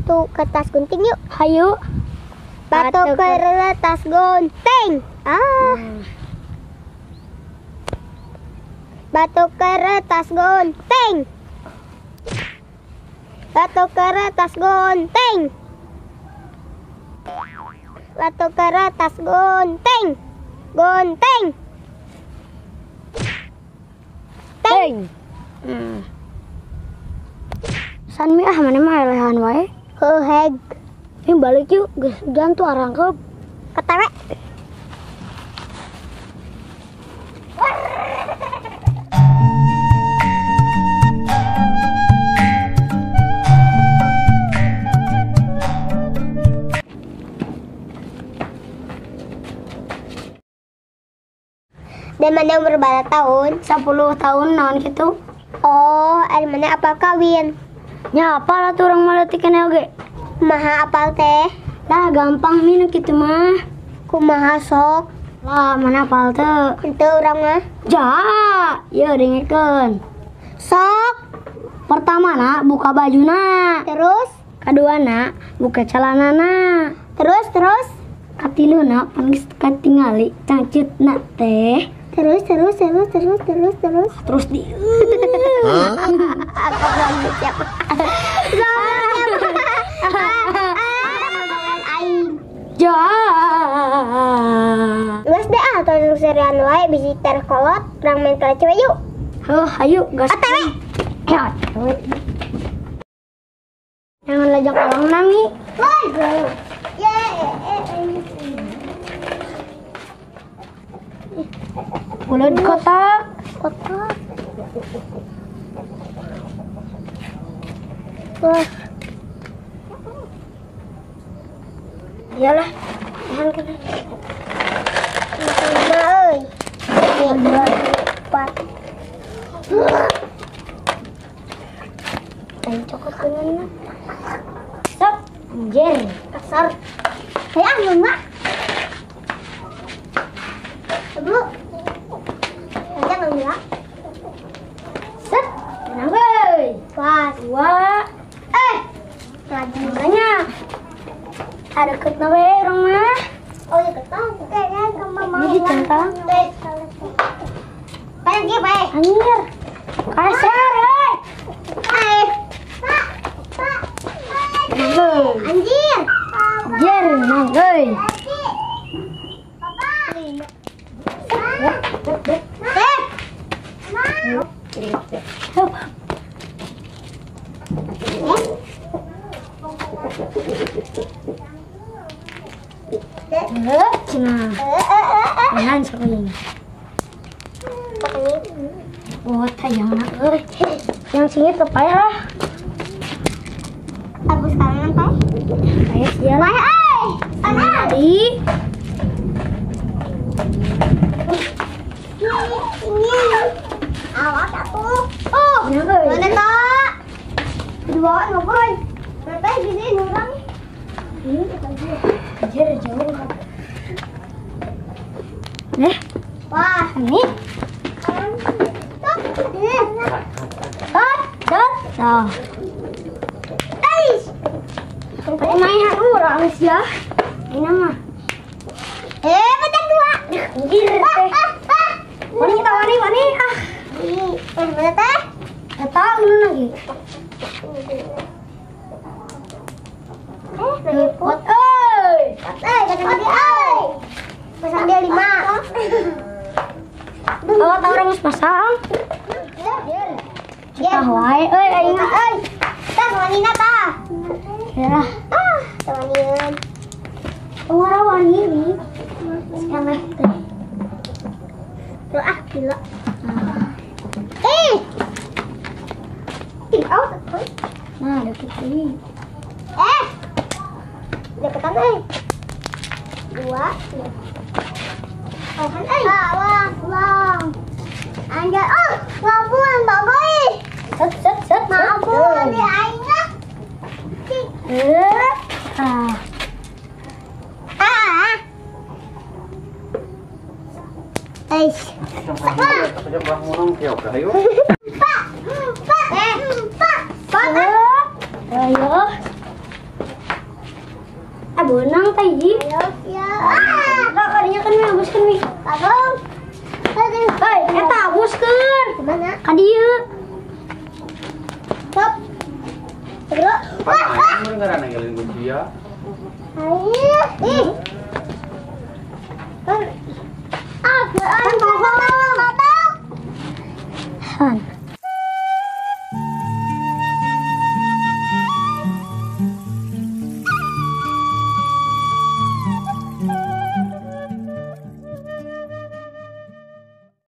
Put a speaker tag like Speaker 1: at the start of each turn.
Speaker 1: batu kertas gunting yuk.
Speaker 2: Hayu.
Speaker 1: Batu kertas gunting. Batu kertas gunting. Batu kertas gunting. Batu kertas gunting. Gunting. Ting.
Speaker 2: Sanmi mana mah elehan wae.
Speaker 1: Heheg.
Speaker 2: Ini balik yuk, geus hujan tuh arangkep.
Speaker 1: Ketewe. Dan mana umur berapa tahun?
Speaker 2: 10 tahun naon gitu.
Speaker 1: Oh, ada mana apal kawin?
Speaker 2: Nya apa lah tuh orang maletik kene oge.
Speaker 1: Kumaha apal teh?
Speaker 2: Lah gampang minum gitu mah.
Speaker 1: Kumaha sok?
Speaker 2: Lah mana apal teu.
Speaker 1: Itu orang mah.
Speaker 2: Ja, ya dengekeun.
Speaker 1: Sok.
Speaker 2: Pertama na buka bajuna.
Speaker 1: Terus?
Speaker 2: Kedua na buka celanana.
Speaker 1: Terus?
Speaker 2: Katiluna pangis katingali cangcutna teh.
Speaker 1: Terus.
Speaker 2: Terus di
Speaker 1: Aku belum siap.
Speaker 2: ja.
Speaker 1: Gas deh atau serian wae bisi terkolot orang main ke cewek yuk.
Speaker 2: Hayu gas.
Speaker 1: OTW.
Speaker 2: Ya, cewek. Jangan lajak orang nami.
Speaker 1: Woi.
Speaker 2: Boleh di kotak.
Speaker 1: Kotak. Wah.
Speaker 2: Iyalah.
Speaker 1: Empat.
Speaker 2: Kain coklat dengan sap anjir
Speaker 1: Kasar. Saya ambil mbak. Dulu. Saya ngambil.
Speaker 2: set kenapa
Speaker 1: Pas.
Speaker 2: dua
Speaker 1: Lagi.
Speaker 2: makanya ada ketna we orang mah
Speaker 1: Oh ya ketang. Kayaknya kamu mau.
Speaker 2: ini centang
Speaker 1: Pergi baik.
Speaker 2: anjir kasar
Speaker 1: Pak.
Speaker 2: nanggeul
Speaker 1: Anjir.
Speaker 2: anjir nanggeul Cina, jangan sekali. Oh, tayang nak, yang sini kepaya lah.
Speaker 1: Aku sekarang Pak.
Speaker 2: Kayak siapa?
Speaker 1: Tadi. Ini. Awas atuh. Oh, mana tak? Dibawa ngapain? Nanti gini nurang.
Speaker 2: Ini anjir jauh.
Speaker 1: Wah,
Speaker 2: Ini Tuh. Main hatu orang sih ya. Ini mah.
Speaker 1: macam dua.
Speaker 2: Anjir teh. Wanita wani ah.
Speaker 1: Mana teh?
Speaker 2: Tahu nu lagi.
Speaker 1: Repot. Jangan dia. Pesan dia 5.
Speaker 2: Oh, tahu orang harus pasang.
Speaker 1: Ya,
Speaker 2: wae aing mah.
Speaker 1: Tah wanina tah.
Speaker 2: Ya.
Speaker 1: Tawanian.
Speaker 2: Pengarah wani nih. Sekarang teh.
Speaker 1: Tuh gila.
Speaker 2: Nah, deket ini.
Speaker 1: Deketan 2. Kan lang. Anjir, ngapun bagoy.
Speaker 2: Set.
Speaker 1: Ngapun di aingnya.
Speaker 2: Ayo. Ayo.
Speaker 1: Ya.
Speaker 2: Kak, kadinya kan habuskeun mi.
Speaker 1: Kagum.
Speaker 2: Hei, eta habuskeun.
Speaker 1: Mana?
Speaker 2: Ka dieu.
Speaker 1: Stop. Bro.
Speaker 3: Kamu nggak nanggalin kunci ya?
Speaker 1: Ayo. Ih. Kan. Ah, kan bohong.
Speaker 2: Han.